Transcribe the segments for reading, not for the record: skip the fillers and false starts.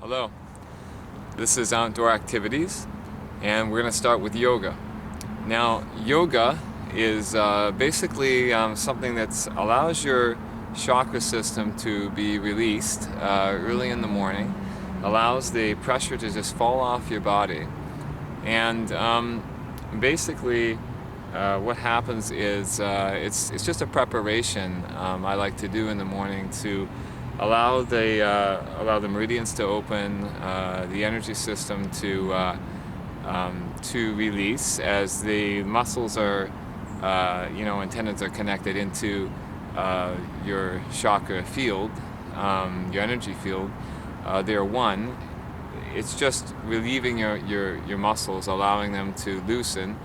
Hello, this is Outdoor Activities, and we're going to start with yoga. Now, yoga is basically something that allows your chakra system to be released early in the morning, allows the pressure to just fall off your body, and basically what happens is it's just a preparation I like to do in the morning to allow the meridians to open, the energy system to release as the muscles are, and tendons are connected into your chakra field, your energy field. They're one. It's just relieving your muscles, allowing them to loosen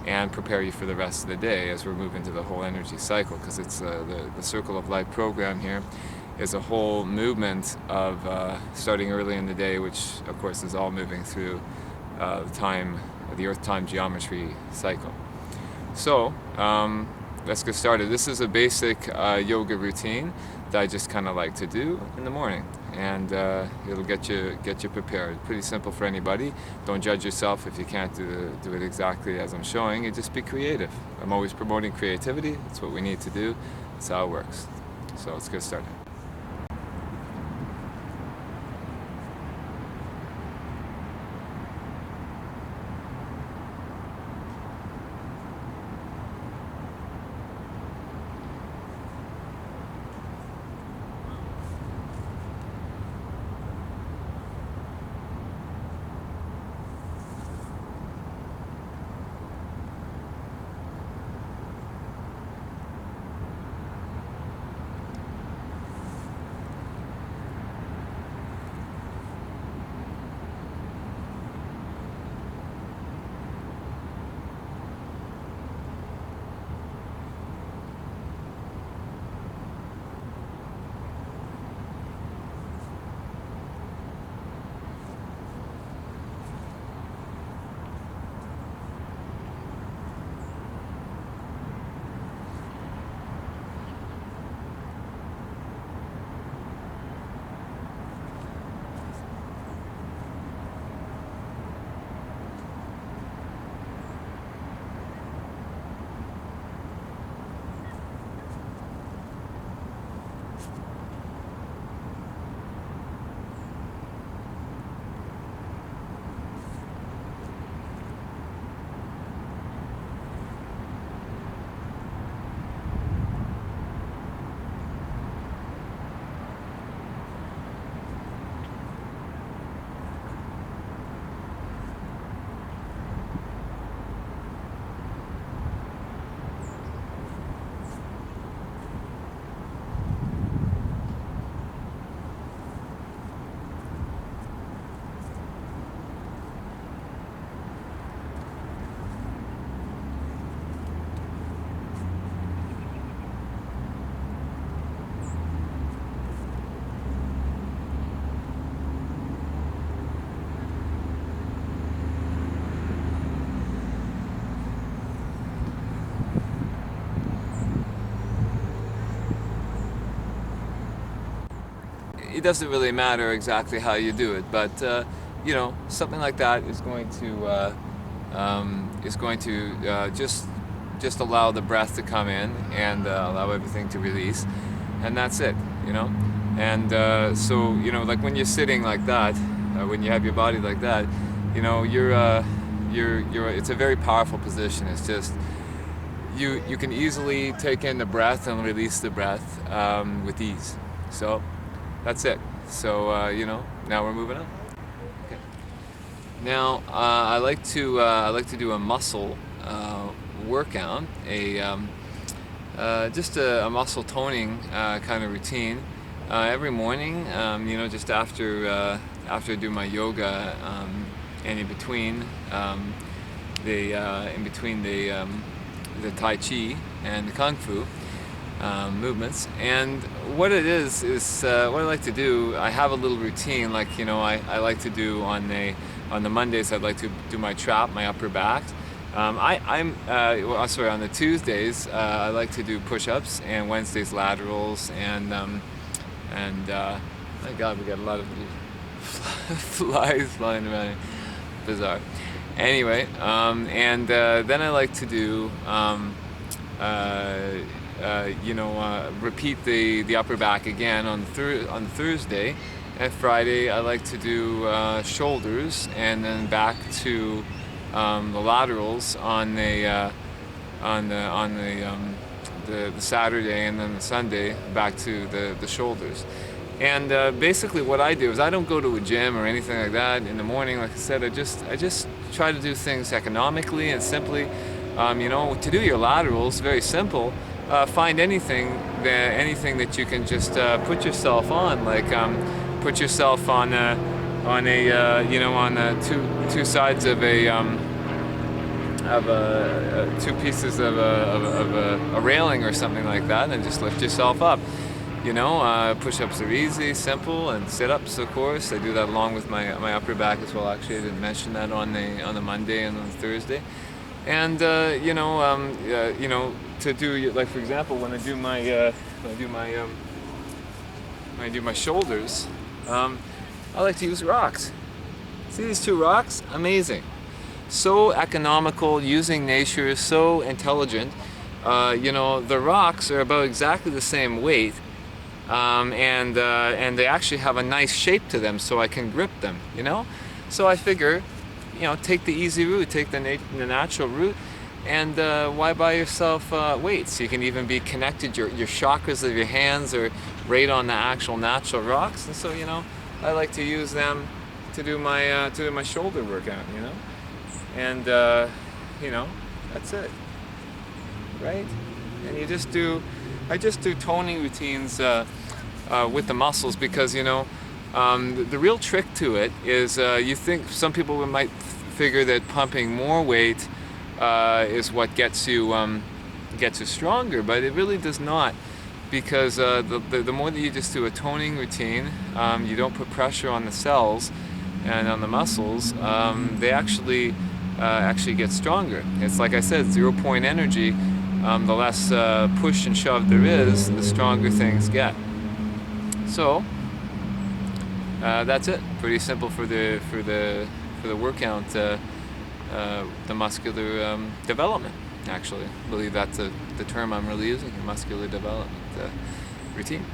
and prepare you for the rest of the day as we're moving to the whole energy cycle, because it's the Circle of Life program here is a whole movement of starting early in the day, which of course is all moving through the Earth-time geometry cycle. So let's get started. This is a basic yoga routine that I just kind of like to do in the morning, and it'll get you prepared. Pretty simple for anybody. Don't judge yourself if you can't do it exactly as I'm showing. You just be creative. I'm always promoting creativity. That's what we need to do. That's how it works. So let's get started. It doesn't really matter exactly how you do it, but something like that is going to just allow the breath to come in and allow everything to release, and that's it. And so like when you're sitting like that, when you have your body like that, you're it's a very powerful position. It's just you can easily take in the breath and release the breath with ease. So that's it. So now we're moving on. Okay. Now I like to do a muscle workout, just a muscle toning kind of routine every morning. Just after I do my yoga, and in between the Tai Chi and the Kung Fu movements. And what it is what I like to do. I have a little routine, like I like to do on the Mondays. I'd like to do my trap, my upper back. On the Tuesdays I like to do push-ups, and Wednesdays laterals, and my God, we got a lot of flies flying around. Bizarre. Anyway, then I like to do, repeat the upper back again on Thursday, and Friday I like to do shoulders, and then back to the laterals on the Saturday, and then the Sunday back to the shoulders. And basically what I do is I don't go to a gym or anything like that in the morning. Like I said, I just try to do things economically and simply. To do your laterals, very simple. Find anything that you can just put yourself on, like put yourself on two sides of two pieces of a railing or something like that, and just lift yourself up. Push-ups are easy, simple, and sit-ups, of course. I do that along with my upper back as well. Actually, I didn't mention that on the Monday and on the Thursday. And to do, like, for example, when I do my shoulders, I like to use rocks. See these two rocks? Amazing. So economical, using nature, so intelligent. The rocks are about exactly the same weight, and they actually have a nice shape to them, so I can grip them. So I figure, take the easy route, take the natural route, and why buy yourself weights? You can even be connected. Your chakras of your hands are right on the actual natural rocks, and so I like to use them to do my shoulder workout. And that's it, right? And I just do toning routines with the muscles, because the real trick to it is you think some people might figure that pumping more weight is what gets you stronger, but it really does not, because the more that you just do a toning routine, you don't put pressure on the cells and on the muscles, they actually get stronger. It's like I said, 0-point energy. The less push and shove there is, the stronger things get. So that's it. Pretty simple for the workout, the muscular development. Actually, I believe that's the term I'm really using: muscular development routine.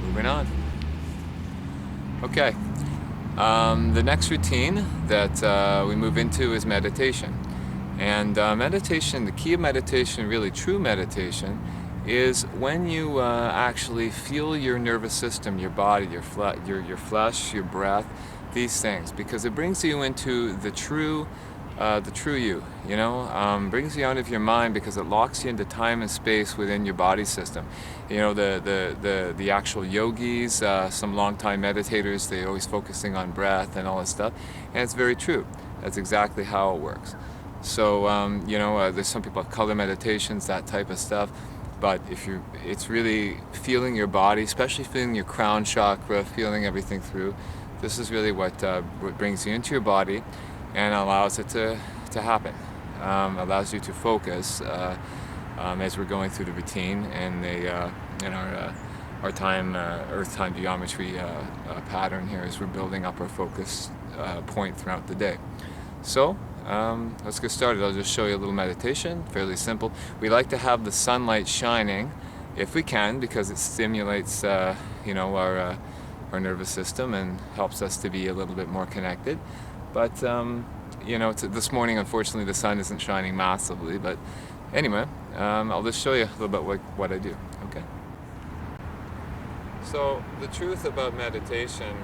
Moving on. Okay. The next routine that we move into is meditation. And meditation, the key of meditation, really true meditation, is when you actually feel your nervous system, your body, your flesh, your breath, these things, because it brings you into the true you. Brings you out of your mind, because it locks you into time and space within your body system. The actual yogis, some long-time meditators, they're always focusing on breath and all this stuff, and it's very true. That's exactly how it works. So there's some people have color meditations, that type of stuff, but it's really feeling your body, especially feeling your crown chakra, feeling everything through. This is really what brings you into your body and allows it to happen. Allows you to focus as we're going through the routine and in our time Earth time geometry pattern here, as we're building up our focus point throughout the day. So let's get started. I'll just show you a little meditation, fairly simple. We like to have the sunlight shining if we can, because it stimulates our nervous system and helps us to be a little bit more connected. But this morning, unfortunately, the sun isn't shining massively. But anyway, I'll just show you a little bit what I do. Okay. So the truth about meditation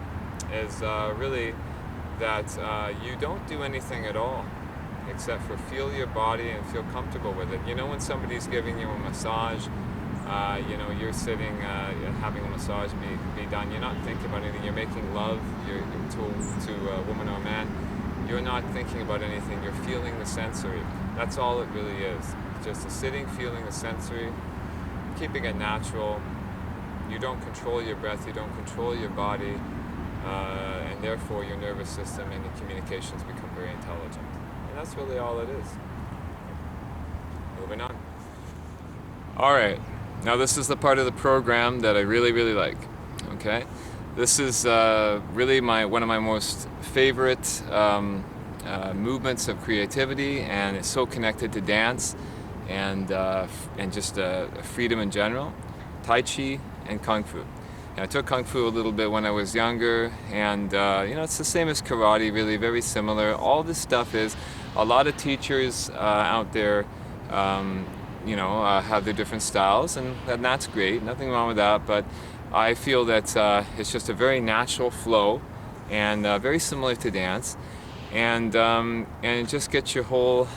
is really that you don't do anything at all except for feel your body and feel comfortable with it. When somebody's giving you a massage, you're sitting having a massage be done, you're not thinking about anything. You're making love to a woman or a man. You're not thinking about anything. You're feeling the sensory. That's all it really is. Just a sitting, feeling the sensory, keeping it natural. You don't control your breath. You don't control your body. And therefore your nervous system and your communications become very intelligent. And that's really all it is. Moving on. Alright, now this is the part of the program that I really, really like. Okay? This is really one of my most favorite movements of creativity, and it's so connected to dance and just freedom in general. Tai Chi and Kung Fu. And I took Kung Fu a little bit when I was younger, and you know, it's the same as karate, really, very similar. All this stuff is, a lot of teachers out there you know, have their different styles, and that's great, nothing wrong with that, but I feel that it's just a very natural flow and very similar to dance, and it just gets your whole,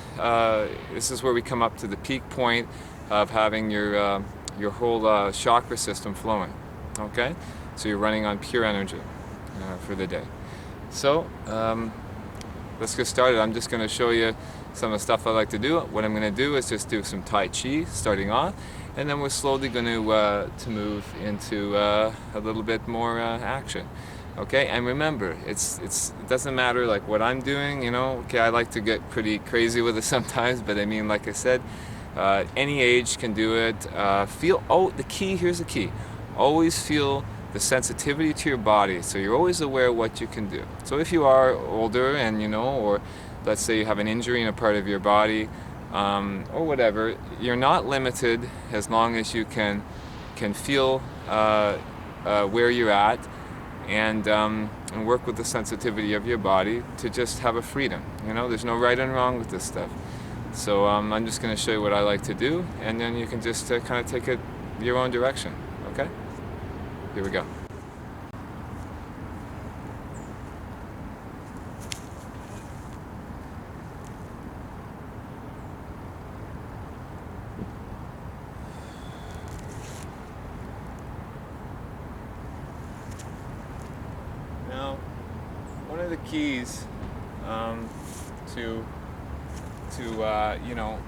this is where we come up to the peak point of having your whole chakra system flowing, okay? So you're running on pure energy for the day. So let's get started. I'm just going to show you some of the stuff I like to do. What I'm going to do is just do some Tai Chi starting off, and then we're slowly going to move into a little bit more action. Okay, and remember, it doesn't matter like what I'm doing, you know. Okay, I like to get pretty crazy with it sometimes, but I mean, like I said, any age can do it. Here's the key. Always feel the sensitivity to your body, so you're always aware of what you can do. So if you are older and, you know, or let's say you have an injury in a part of your body, or whatever, you're not limited as long as you can feel where you're at, and work with the sensitivity of your body to just have a freedom. You know, there's no right and wrong with this stuff. So I'm just going to show you what I like to do, and then you can just kind of take it your own direction. Okay? Here we go. Now, one of the keys to you know,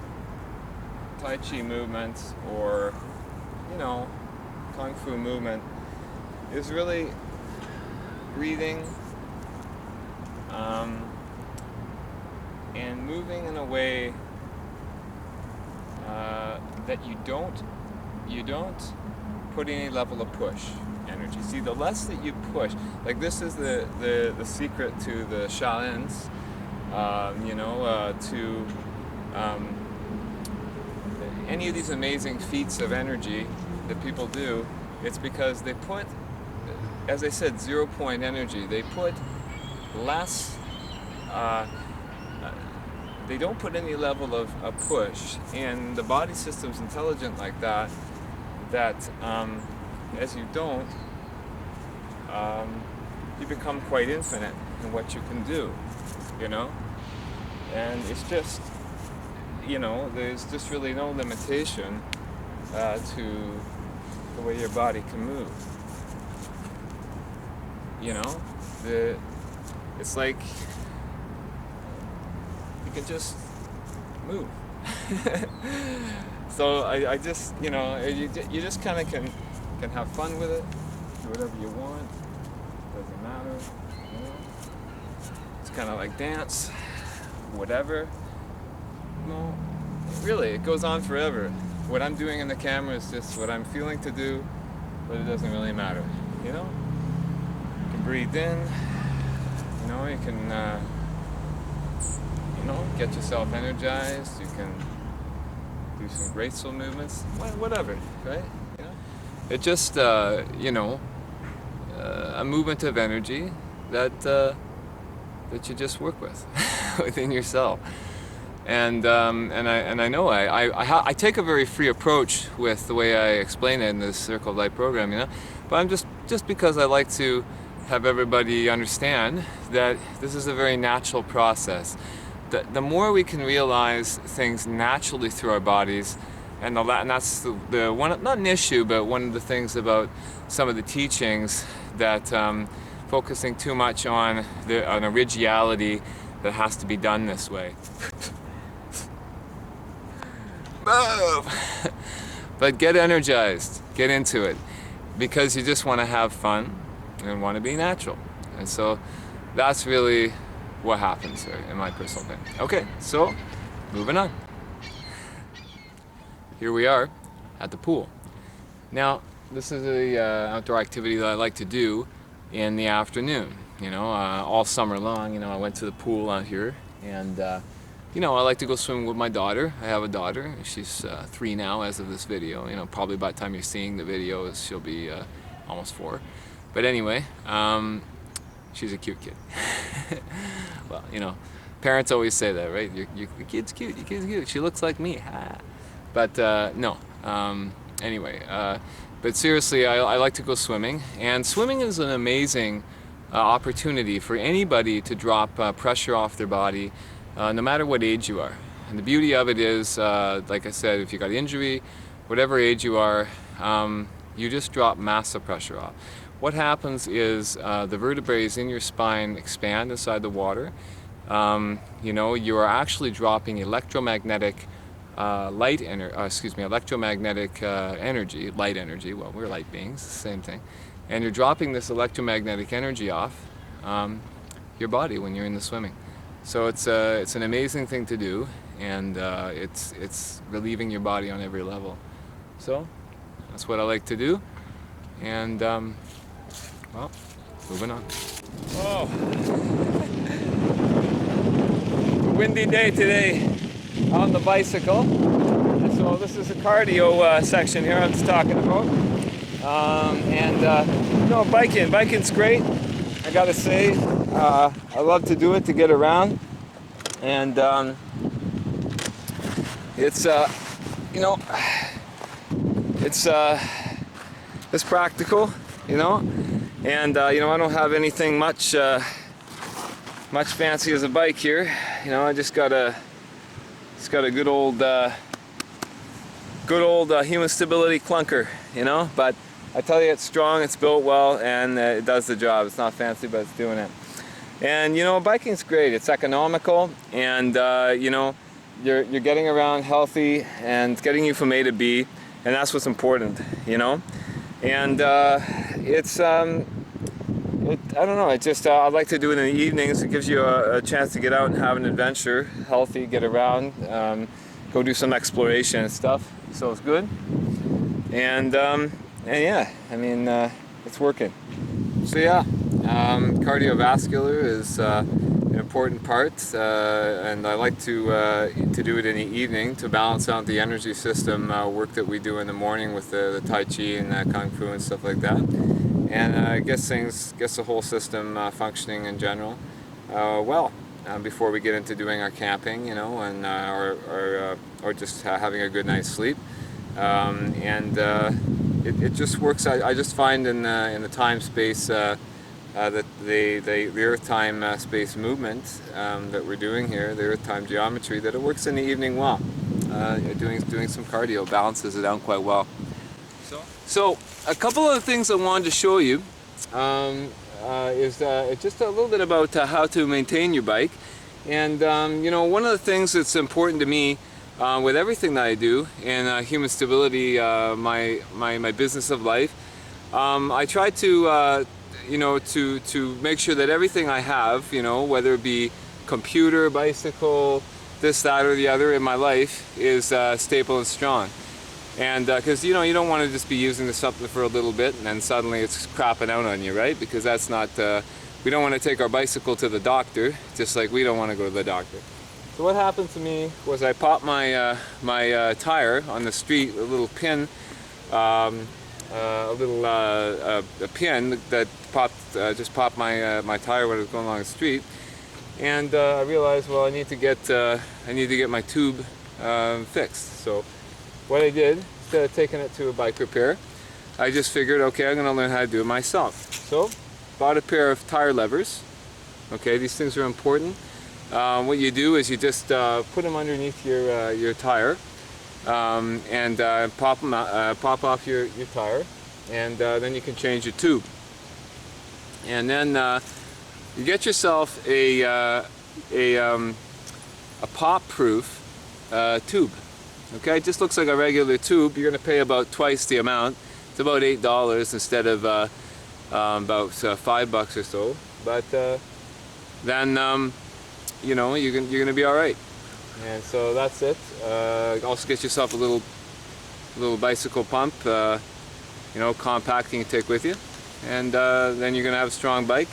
Tai Chi movements, or you know, Kung Fu movement, is really breathing and moving in a way that you don't put any level of push energy. See, the less that you push, like this is the secret to the Shaolins, you know, to any of these amazing feats of energy that people do. It's because they put, as I said, 0 point energy. They put less, they don't put any level of push, and the body system's intelligent like that, as you don't, you become quite infinite in what you can do, you know? And it's just, you know, there's just really no limitation to the way your body can move. You know, it's like you can just move. So I just, you know, you just kind of can have fun with it, do whatever you want, doesn't matter, you know? It's kind of like dance, whatever. No, really, it goes on forever. What I'm doing in the camera is just what I'm feeling to do, but it doesn't really matter, you know? You can breathe in, you know, you can, you know, get yourself energized, you can do some graceful movements, whatever, right? You know? It's just, you know, a movement of energy that you just work with within yourself. And I know I take a very free approach with the way I explain it in this Circle of Light program, you know. But I'm just because I like to have everybody understand that this is a very natural process. The more we can realize things naturally through our bodies, and that's the one, not an issue, but one of the things about some of the teachings, that focusing too much on an originality that has to be done this way. Move! But get energized, get into it, because you just want to have fun and want to be natural. And so that's really what happens here, in my personal opinion. Okay, so moving on. Here we are at the pool. Now, this is a outdoor activity that I like to do in the afternoon. All summer long, I went to the pool out here, and I like to go swimming with my daughter. I have a daughter. She's 3 now as of this video. Probably by the time you're seeing the video, she'll be almost 4. But anyway, she's a cute kid. Well, parents always say that, right? Your kid's cute, your kid's cute. She looks like me. But no. Anyway, but seriously, I like to go swimming. And swimming is an amazing opportunity for anybody to drop pressure off their body, no matter what age you are. And the beauty of it is, like I said, if you got injury, whatever age you are, you just drop massive pressure off. What happens is the vertebrae in your spine expand inside the water. You are actually dropping electromagnetic electromagnetic energy, light energy. Well, we're light beings, same thing. And you're dropping this electromagnetic energy off your body when you're in the swimming. So it's an amazing thing to do, and it's relieving your body on every level. So that's what I like to do, and well, moving on. Oh, a windy day today on the bicycle. So this is a cardio section here I'm just talking about, biking's great. I gotta say, I love to do it to get around, and it's practical, and I don't have anything much fancy as a bike here. I just got a good old human stability clunker, but I tell you, it's strong, it's built well, and it does the job. It's not fancy, but it's doing it. And biking's great. It's economical, and you're getting around healthy, and it's getting you from A to B, and that's what's important, And it's I don't know. It just I'd like to do it in the evenings. It gives you a chance to get out and have an adventure, healthy, get around, go do some exploration and stuff. So it's good, and yeah, I mean it's working. So yeah, cardiovascular is an important part, and I like to do it in the evening to balance out the energy system work that we do in the morning with the Tai Chi and Kung Fu and stuff like that. And gets the whole system functioning in general well before we get into doing our camping, and or just having a good night's sleep. It just works. I just find in the time space that the Earth time space movement that we're doing here, the Earth time geometry, that it works in the evening well. Doing some cardio balances it out quite well. So a couple of things I wanted to show you is just a little bit about how to maintain your bike. And one of the things that's important to me with everything that I do in human stability, my business of life, I try to to make sure that everything I have, whether it be computer, bicycle, this, that, or the other in my life, is stable and strong. And because you don't want to just be using this something for a little bit and then suddenly it's crapping out on you, right? Because that's not, we don't want to take our bicycle to the doctor, just like we don't want to go to the doctor. So what happened to me was I popped my tire on the street, a little pin, a pin that just popped my tire when I was going along the street, and I realized, well, I need to get my tube fixed. So what I did, instead of taking it to a bike repair, I just figured, okay, I'm going to learn how to do it myself. So bought a pair of tire levers. Okay, these things are important. What you do is you just put them underneath your tire and pop off your tire, and then you can change your tube. And then you get yourself a pop-proof tube. Okay, it just looks like a regular tube. You're going to pay about twice the amount. It's about $8 instead of about $5 or so. But then you're going to be all right. And so that's it. Also get yourself a little bicycle pump, compact, you can take with you. and then you're gonna have a strong bike,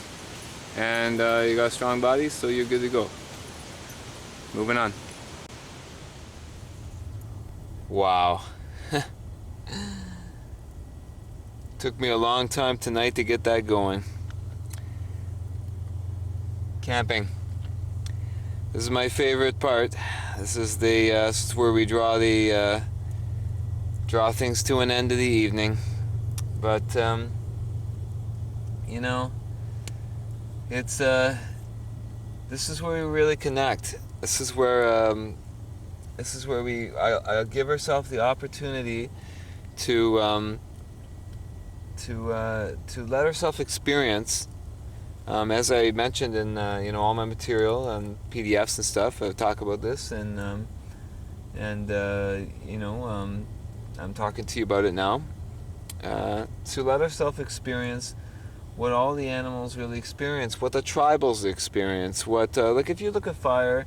and you got a strong body, so you're good to go. Moving on. Wow. Took me a long time tonight to get that going. Camping. This is my favorite part. This is where we draw things to an end of the evening. But you know, it's this is where we really connect. This is where I'll give ourselves the opportunity to let ourselves experience. As I mentioned in all my material and PDFs and stuff, I talk about this, and I'm talking to you about it now. To let ourselves experience what all the animals really experience, what the tribals experience, what like if you look at fire,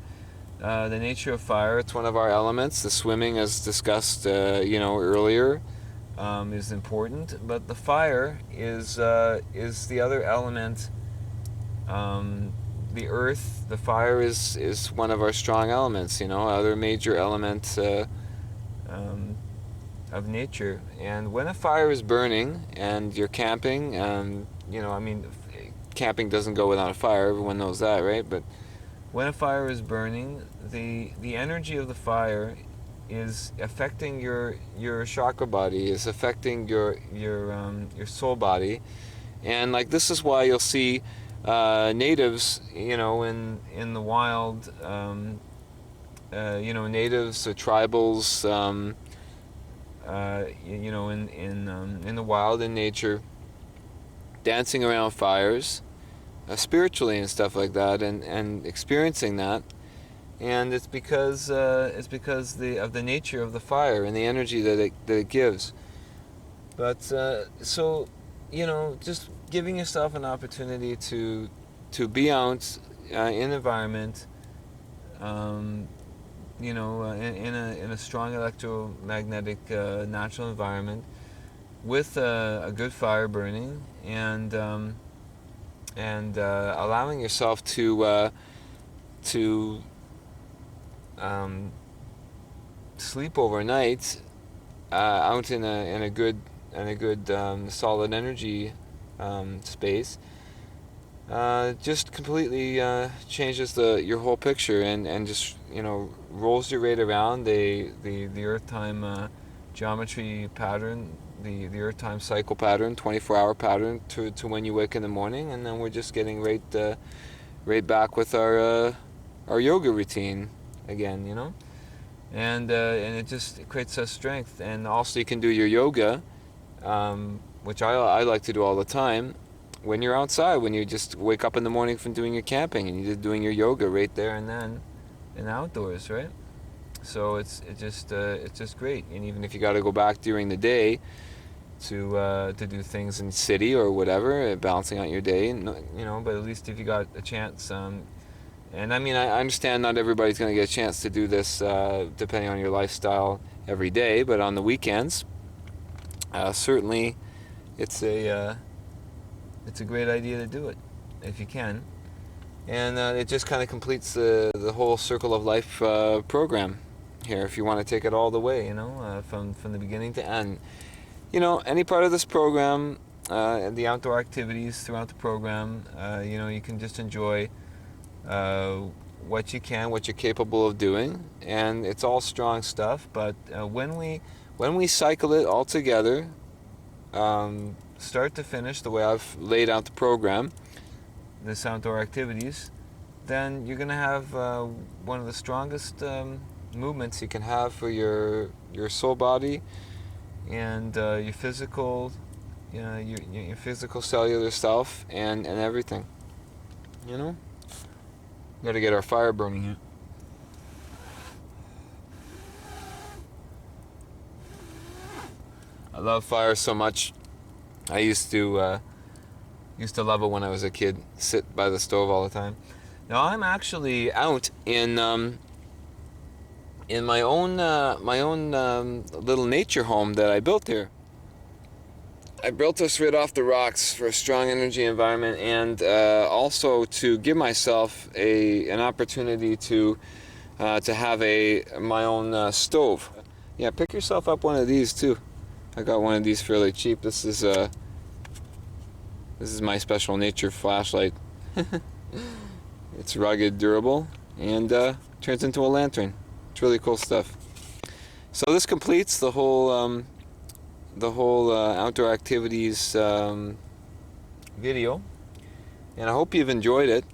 the nature of fire, it's one of our elements. The swimming, as discussed earlier, is important, but the fire is the other element. The earth, the fire is one of our strong elements, other major elements of nature. And when a fire is burning and you're camping, camping doesn't go without a fire, everyone knows that, right? But when a fire is burning, the energy of the fire is affecting your chakra body, is affecting your soul body. And like this is why you'll see natives, in the wild, natives or tribals, in the wild, in nature, dancing around fires, spiritually and stuff like that, and experiencing that. And it's because of the nature of the fire and the energy that it gives. But just giving yourself an opportunity to be out in environment, in a strong electromagnetic natural environment with a good fire burning, and allowing yourself to sleep overnight out in a good solid energy space, just completely changes your whole picture, and just rolls you right around the earth time geometry pattern, the earth time cycle pattern, 24-hour pattern to when you wake in the morning, and then we're just getting right back with our yoga routine again, and it creates that strength. And also you can do your yoga, which I like to do all the time, when you're outside, when you just wake up in the morning from doing your camping, and you're just doing your yoga right there and then in outdoors, right? So it's just great. And even if you got to go back during the day to do things in the city or whatever, balancing out your day, but at least if you got a chance, and I understand not everybody's going to get a chance to do this depending on your lifestyle every day, but on the weekends, certainly it's a great idea to do it if you can. And it just kind of completes the whole Circle of Life program here, if you want to take it all the way, from the beginning to end. Any part of this program, the outdoor activities throughout the program, you can just enjoy what you're capable of doing, and it's all strong stuff. But when we cycle it all together, start to finish, the way I've laid out the program, this outdoor activities, then you're going to have one of the strongest movements you can have for your soul body and your physical, your physical cellular self and everything. Got to get our fire burning here. I love fire so much. I used to love it when I was a kid. Sit by the stove all the time. Now I'm actually out in my own little nature home that I built here. I built this right off the rocks for a strong energy environment, and also to give myself an opportunity to have my own stove. Yeah, pick yourself up one of these too. I got one of these fairly cheap. This is my special nature flashlight. It's rugged, durable, and turns into a lantern. It's really cool stuff. So this completes the whole outdoor activities video, and I hope you've enjoyed it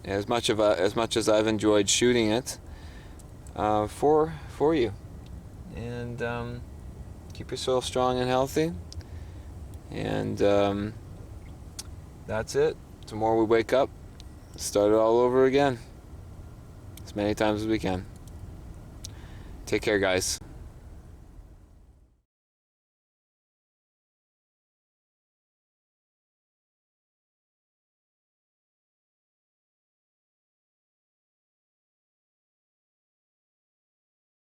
as much as I've enjoyed shooting it for you. And keep yourself strong and healthy. And that's it. Tomorrow we wake up, start it all over again, as many times as we can. Take care, guys.